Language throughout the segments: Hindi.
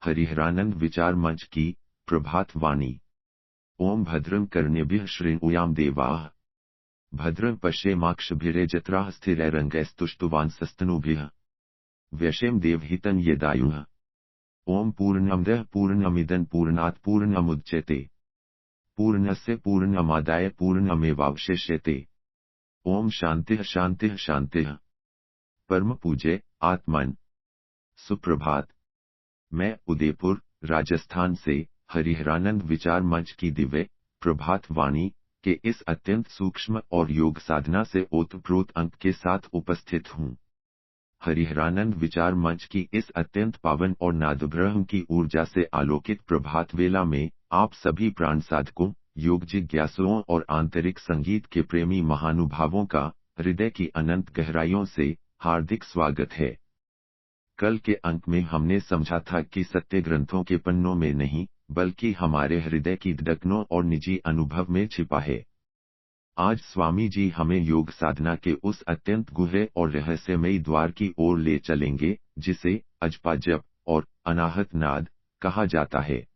हरिहरानंद विचार मंच की प्रभात वाणी। ओम भद्रं कर्णेभ्यः शृणुयाम देवाः, भद्रं पश्येमाक्षभिर्यजत्राः स्थिरैरङ्गैस्तुष्टुवांसस्तनूभिः, व्यशेम देवहितं यदायुः। ओम पूर्णमदः पूर्णमिदं पूर्णात् पूर्णमुदच्यते, पूर्णस्य पूर्णमादाय पूर्णमेवावशिष्यते। ओम शांतिः शांतिः शांतिः। परम पूज्य आत्मन, सुप्रभात। मैं उदयपुर, राजस्थान से हरिहरानंद विचार मंच की दिव्य प्रभात वाणी के इस अत्यंत सूक्ष्म और योग साधना से ओतप्रोत अंक के साथ उपस्थित हूँ। हरिहरानंद विचार मंच की इस अत्यंत पावन और नादब्रह्म की ऊर्जा से आलोकित प्रभात वेला में आप सभी प्राण साधकों, योग जिज्ञासुओं और आंतरिक संगीत के प्रेमी महानुभावों का हृदय की अनंत गहराइयों से हार्दिक स्वागत है। कल के अंक में हमने समझा था कि सत्य ग्रंथों के पन्नों में नहीं, बल्कि हमारे हृदय की धड़कनों और निजी अनुभव में छिपा है। आज स्वामी जी हमें योग साधना के उस अत्यंत गूढ़ और रहस्यमयी द्वार की ओर ले चलेंगे, जिसे अजपा जप और अनाहत नाद कहा जाता है।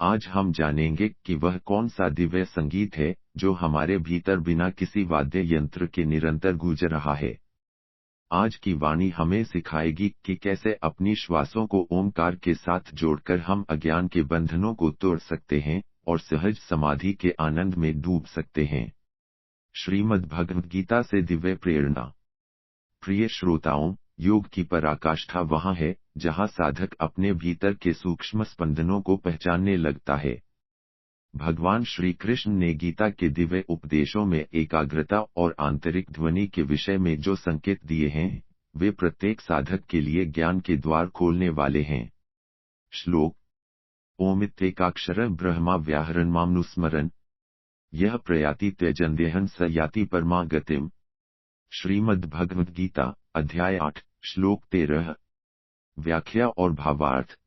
आज हम जानेंगे कि वह कौन सा दिव्य संगीत है जो हमारे भीतर बिना किसी वाद्य यंत्र के निरंतर गूंज रहा है। आज की वाणी हमें सिखाएगी कि कैसे अपनी श्वासों को ओमकार के साथ जोड़कर हम अज्ञान के बंधनों को तोड़ सकते हैं और सहज समाधि के आनंद में डूब सकते हैं। श्रीमद् भगवद गीता से दिव्य प्रेरणा। प्रिय श्रोताओं, योग की पराकाष्ठा वहाँ है जहाँ साधक अपने भीतर के सूक्ष्म स्पंदनों को पहचानने लगता है। भगवान श्री कृष्ण ने गीता के दिव्य उपदेशों में एकाग्रता और आंतरिक ध्वनि के विषय में जो संकेत दिए हैं, वे प्रत्येक साधक के लिए ज्ञान के द्वार खोलने वाले हैं। श्लोक। ओमित्येकाक्षर ब्रह्मा व्याहरणमामनुस्मरन्, यह प्रयाति त्यजन्देहं स याति परमा गतिम्। श्रीमद् भगवद गीता अध्याय 8 श्लोक 13। व्याख्या और भावार्थ।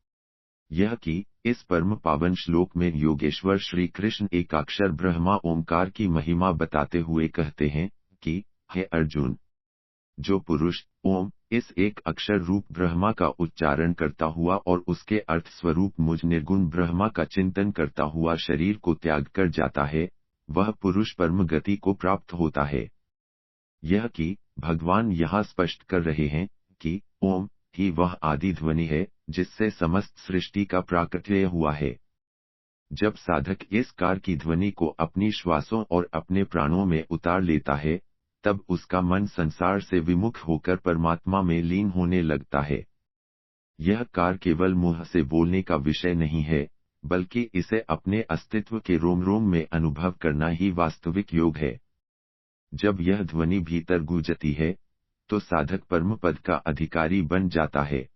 यह कि इस परम पावन श्लोक में योगेश्वर श्री कृष्ण एकाक्षर ब्रह्मा ओमकार की महिमा बताते हुए कहते हैं कि हे अर्जुन, जो पुरुष ओम इस एक अक्षर रूप ब्रह्मा का उच्चारण करता हुआ और उसके अर्थ स्वरूप मुझ निर्गुण ब्रह्मा का चिंतन करता हुआ शरीर को त्याग कर जाता है, वह पुरुष परम गति को प्राप्त होता है। यह कि भगवान यहाँ स्पष्ट कर रहे हैं कि ओम ही वह आदि ध्वनि है जिससे समस्त सृष्टि का प्राकट्य हुआ है। जब साधक इस कार की ध्वनि को अपनी श्वासों और अपने प्राणों में उतार लेता है, तब उसका मन संसार से विमुख होकर परमात्मा में लीन होने लगता है। यह कार केवल मुंह से बोलने का विषय नहीं है, बल्कि इसे अपने अस्तित्व के रोम रोम में अनुभव करना ही वास्तविक योग है। जब यह ध्वनि भीतर गूंजती है, तो साधक परम पद का अधिकारी बन जाता है।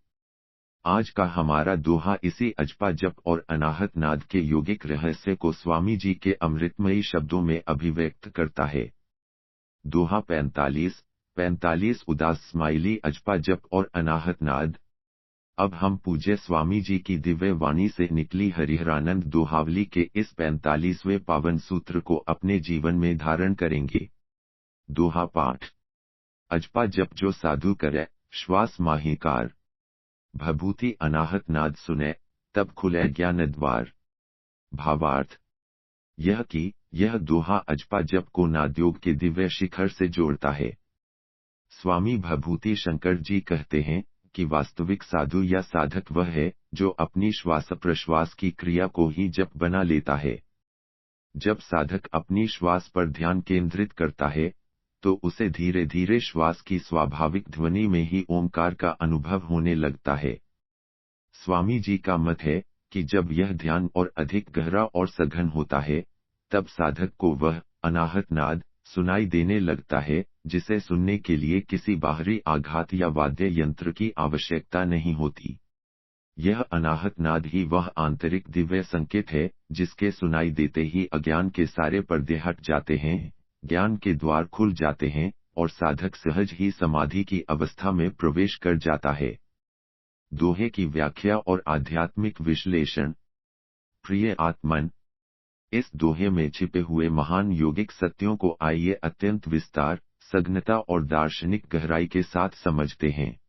आज का हमारा दोहा इसी अजपा जप और अनाहत नाद के योगिक रहस्य को स्वामी जी के अमृतमयी शब्दों में अभिव्यक्त करता है। दोहा 45 उदास स्माइली अजपा जप और अनाहत नाद। अब हम पूज्य स्वामी जी की दिव्य वाणी से निकली हरिहरानंद दोहावली के इस 45वें पावन सूत्र को अपने जीवन में धारण करेंगे। दोहा पाठ। अजपा जप जो साधु करे, श्वास माहिकार, भभूति अनाहत नाद सुने, तब खुले ज्ञान द्वार। भावार्थ। यह कि यह दोहा अजपा जप को नादयोग के दिव्य शिखर से जोड़ता है। स्वामी भभूति शंकर जी कहते हैं कि वास्तविक साधु या साधक वह है जो अपनी श्वास प्रश्वास की क्रिया को ही जप बना लेता है। जब साधक अपनी श्वास पर ध्यान केंद्रित करता है, तो उसे धीरे धीरे श्वास की स्वाभाविक ध्वनि में ही ओमकार का अनुभव होने लगता है। स्वामी जी का मत है कि जब यह ध्यान और अधिक गहरा और सघन होता है, तब साधक को वह अनाहत नाद सुनाई देने लगता है, जिसे सुनने के लिए किसी बाहरी आघात या वाद्य यंत्र की आवश्यकता नहीं होती। यह अनाहत नाद ही वह आंतरिक दिव्य संकेत है जिसके सुनाई देते ही अज्ञान के सारे पर्दे हट जाते हैं, ज्ञान के द्वार खुल जाते हैं और साधक सहज ही समाधि की अवस्था में प्रवेश कर जाता है। दोहे की व्याख्या और आध्यात्मिक विश्लेषण। प्रिय आत्मन, इस दोहे में छिपे हुए महान योगिक सत्यों को आइए अत्यंत विस्तार, सघनता और दार्शनिक गहराई के साथ समझते हैं।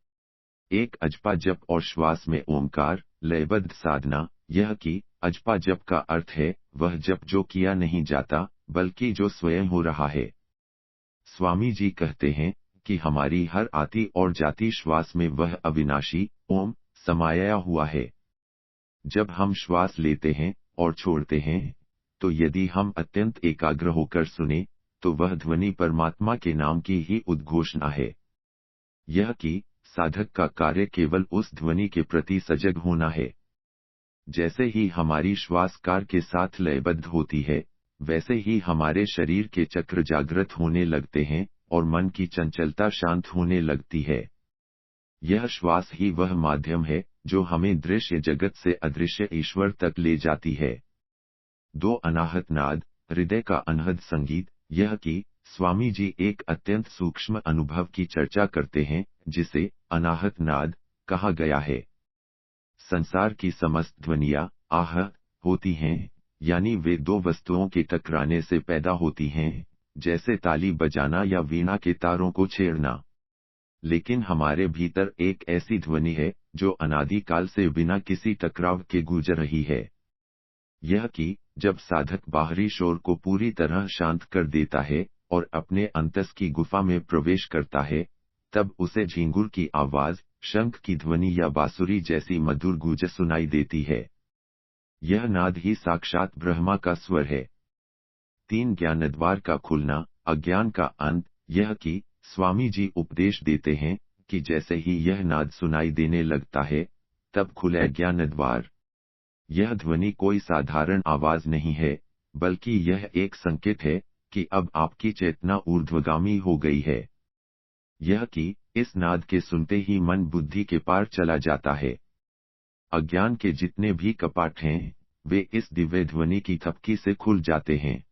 एक अजपा जप और श्वास में ओमकार लयबद्ध साधना। यह कि अजपा जप का अर्थ है वह जप जो किया नहीं जाता बल्कि जो स्वयं हो रहा है। स्वामी जी कहते हैं कि हमारी हर आती और जाती श्वास में वह अविनाशी ओम समाया हुआ है। जब हम श्वास लेते हैं और छोड़ते हैं तो यदि हम अत्यंत एकाग्र होकर सुने तो वह ध्वनि परमात्मा के नाम की ही उद्घोषणा है। यह कि साधक का कार्य केवल उस ध्वनि के प्रति सजग होना है। जैसे ही हमारी श्वास कार के साथ लयबद्ध होती है वैसे ही हमारे शरीर के चक्र जागृत होने लगते हैं और मन की चंचलता शांत होने लगती है। यह श्वास ही वह माध्यम है जो हमें दृश्य जगत से अदृश्य ईश्वर तक ले जाती है। दो अनाहत नाद, हृदय का अनहद संगीत। यह कि स्वामी जी एक अत्यंत सूक्ष्म अनुभव की चर्चा करते हैं जिसे अनाहत नाद कहा गया है। संसार की समस्त ध्वनियाँ आह होती हैं, यानी वे दो वस्तुओं के टकराने से पैदा होती हैं, जैसे ताली बजाना या वीणा के तारों को छेड़ना। लेकिन हमारे भीतर एक ऐसी ध्वनि है जो अनादिकाल से बिना किसी टकराव के गुजर रही है। यह कि जब साधक बाहरी शोर को पूरी तरह शांत कर देता है और अपने अंतस की गुफा में प्रवेश करता है, तब उसे झींगुर की आवाज, शंख की ध्वनि या बांसुरी जैसी मधुर गूंज सुनाई देती है। यह नाद ही साक्षात ब्रह्मा का स्वर है। तीन ज्ञानद्वार का खुलना, अज्ञान का अंत। यह कि स्वामी जी उपदेश देते हैं कि जैसे ही यह नाद सुनाई देने लगता है तब खुले ज्ञानद्वार। यह ध्वनि कोई साधारण आवाज नहीं है बल्कि यह एक संकेत है कि अब आपकी चेतना ऊर्ध्वगामी हो गई है। यह कि इस नाद के सुनते ही मन बुद्धि के पार चला जाता है। अज्ञान के जितने भी कपाट हैं वे इस दिव्य ध्वनि की थपकी से खुल जाते हैं।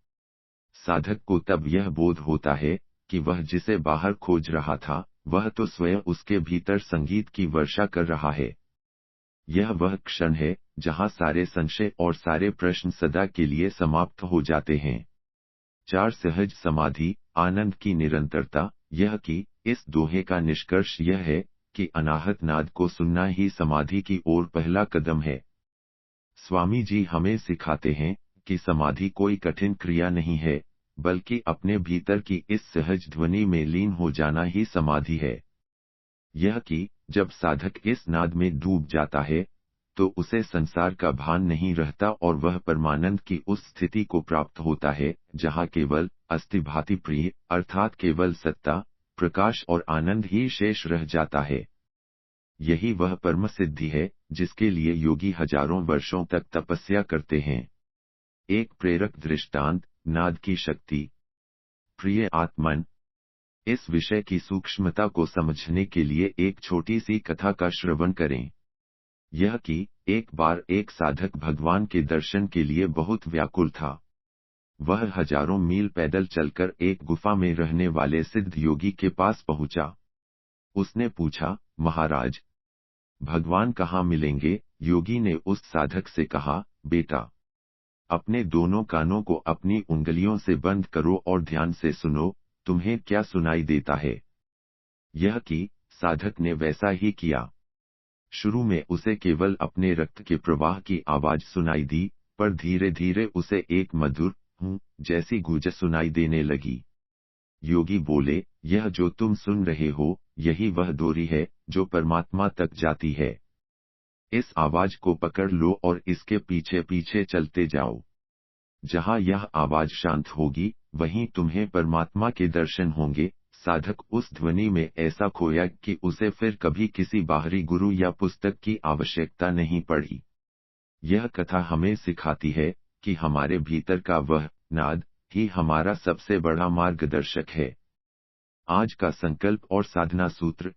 साधक को तब यह बोध होता है कि वह जिसे बाहर खोज रहा था वह तो स्वयं उसके भीतर संगीत की वर्षा कर रहा है। यह वह क्षण है जहां सारे संशय और सारे प्रश्न सदा के लिए समाप्त हो जाते हैं। चार सहज समाधि, आनंद की निरंतरता। यह कि इस दोहे का निष्कर्ष यह है कि अनाहत नाद को सुनना ही समाधि की ओर पहला कदम है। स्वामी जी हमें सिखाते हैं कि समाधि कोई कठिन क्रिया नहीं है बल्कि अपने भीतर की इस सहज ध्वनि में लीन हो जाना ही समाधि है। यह कि जब साधक इस नाद में डूब जाता है तो उसे संसार का भान नहीं रहता और वह परमानंद की उस स्थिति को प्राप्त होता है जहाँ केवल अस्ति भाति प्रिय अर्थात केवल सत्ता, प्रकाश और आनंद ही शेष रह जाता है। यही वह परम सिद्धि है जिसके लिए योगी हजारों वर्षों तक तपस्या करते हैं। एक प्रेरक दृष्टांत, नाद की शक्ति। प्रिय आत्मन, इस विषय की सूक्ष्मता को समझने के लिए एक छोटी सी कथा का श्रवण करें। यह कि एक बार एक साधक भगवान के दर्शन के लिए बहुत व्याकुल था। वह हजारों मील पैदल चलकर एक गुफा में रहने वाले सिद्ध योगी के पास पहुंचा। उसने पूछा, महाराज, भगवान कहाँ मिलेंगे? योगी ने उस साधक से कहा, बेटा, अपने दोनों कानों को अपनी उंगलियों से बंद करो और ध्यान से सुनो, तुम्हें क्या सुनाई देता है? यह कि साधक ने वैसा ही किया। शुरू में उसे केवल अपने रक्त के प्रवाह की आवाज सुनाई दी, पर धीरे धीरे उसे एक मधुर जैसी गूंज सुनाई देने लगी। योगी बोले, यह जो तुम सुन रहे हो, यही वह डोरी है जो परमात्मा तक जाती है। इस आवाज को पकड़ लो और इसके पीछे पीछे चलते जाओ। जहां यह आवाज शांत होगी, वहीं तुम्हें परमात्मा के दर्शन होंगे। साधक उस ध्वनि में ऐसा खोया कि उसे फिर कभी किसी बाहरी गुरु या पुस्तक की आवश्यकता नहीं पड़ी। यह कथा हमें सिखाती है कि हमारे भीतर का वह नाद ही हमारा सबसे बड़ा मार्गदर्शक है। आज का संकल्प और साधना सूत्र।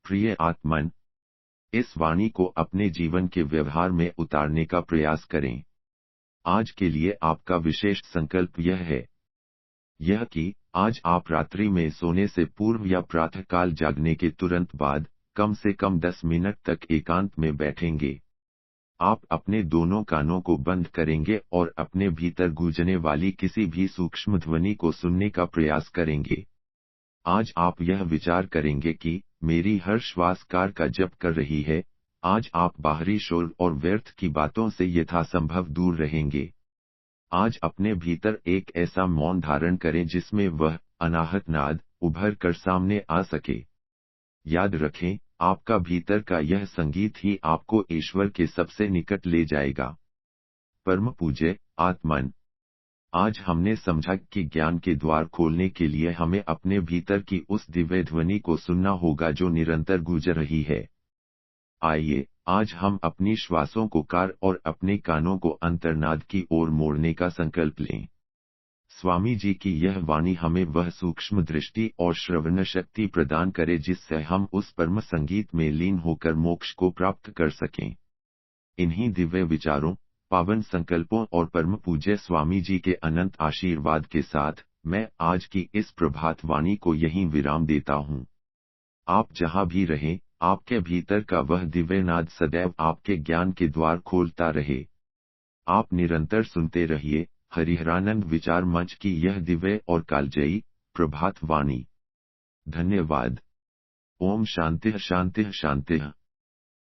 प्रिय आत्मन, इस वाणी को अपने जीवन के व्यवहार में उतारने का प्रयास करें। आज के लिए आपका विशेष संकल्प यह है यह कि आज आप रात्रि में सोने से पूर्व या प्रातःकाल जागने के तुरंत बाद कम से कम 10 मिनट तक एकांत में बैठेंगे। आप अपने दोनों कानों को बंद करेंगे और अपने भीतर गूंजने वाली किसी भी सूक्ष्म ध्वनि को सुनने का प्रयास करेंगे। आज आप यह विचार करेंगे कि मेरी हर श्वास कार का जप कर रही है। आज आप बाहरी शोर और व्यर्थ की बातों से यथासंभव दूर रहेंगे। आज अपने भीतर एक ऐसा मौन धारण करें जिसमें वह अनाहत नाद उभर कर सामने आ सके। याद रखें, आपका भीतर का यह संगीत ही आपको ईश्वर के सबसे निकट ले जाएगा। परम पूज्य आत्मन, आज हमने समझा कि ज्ञान के द्वार खोलने के लिए हमें अपने भीतर की उस दिव्य ध्वनि को सुनना होगा जो निरंतर गुजर रही है। आइए, आज हम अपनी श्वासों को कार और अपने कानों को अंतर्नाद की ओर मोड़ने का संकल्प लें। स्वामी जी की यह वाणी हमें वह सूक्ष्म दृष्टि और श्रवण शक्ति प्रदान करे जिससे हम उस परम संगीत में लीन होकर मोक्ष को प्राप्त कर सकें। इन्हीं दिव्य विचारों, पावन संकल्पों और परम पूज्य स्वामी जी के अनंत आशीर्वाद के साथ मैं आज की इस प्रभात वाणी को यहीं विराम देता हूँ। आप जहाँ भी रहें, आपके भीतर का वह दिव्य नाद सदैव आपके ज्ञान के द्वार खोलता रहे। आप निरंतर सुनते रहिए हरिहरानंद विचार मंच की यह दिव्य और कालजयी प्रभात वाणी। धन्यवाद। ओम शांति शांति शांति।